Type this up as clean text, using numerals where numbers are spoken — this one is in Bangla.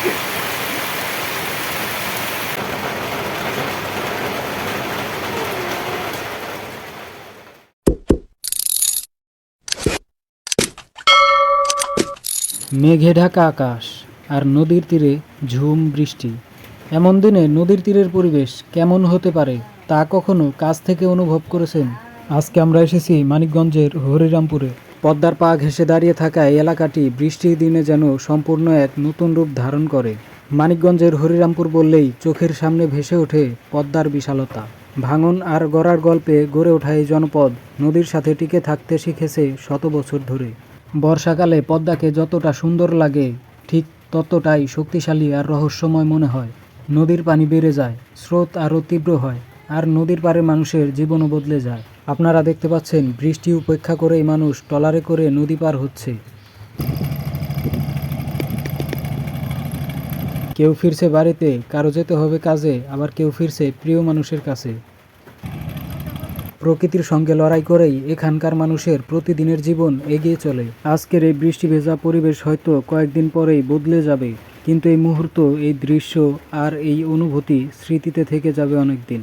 মেঘে ঢাকা আকাশ আর নদীর তীরে ঝুম বৃষ্টি। এমন দিনে নদীর তীরের পরিবেশ কেমন হতে পারে তা কখনো কাছ থেকে অনুভব করেছেন? আজকে আমরা এসেছি মানিকগঞ্জের হরিরামপুরে। পদ্মার পা ঘেঁষে দাঁড়িয়ে থাকা এই এলাকাটি বৃষ্টির দিনে যেন সম্পূর্ণ এক নতুন রূপ ধারণ করে। মানিকগঞ্জের হরিরামপুর বললেই চোখের সামনে ভেসে ওঠে পদ্মার বিশালতা। ভাঙন আর গড়ার গল্পে গড়ে ওঠা এই জনপদ নদীর সাথে টিকে থাকতে শিখেছে শত বছর ধরে। বর্ষাকালে পদ্মাকে যতটা সুন্দর লাগে, ঠিক ততটাই শক্তিশালী আর রহস্যময় মনে হয়। নদীর পানি বেড়ে যায়, স্রোত আরও তীব্র হয়, আর নদীর পাড়ে মানুষের জীবনও বদলে যায়। আপনারা দেখতে পাচ্ছেন বৃষ্টি উপেক্ষা করেই মানুষ ট্রলারে করে নদী পার হচ্ছে। কেউ ফিরছে বাড়িতে, কারো যেতে হবে কাজে, আবার কেউ ফিরছে প্রিয় মানুষের কাছে। প্রকৃতির সঙ্গে লড়াই করেই এখানকার মানুষের প্রতিদিনের জীবন এগিয়ে চলে। আজকের এই বৃষ্টি ভেজা পরিবেশ হয়তো কয়েকদিন পরেই বদলে যাবে, কিন্তু এই মুহূর্ত, এই দৃশ্য আর এই অনুভূতি স্মৃতিতে থেকে যাবে অনেক দিন।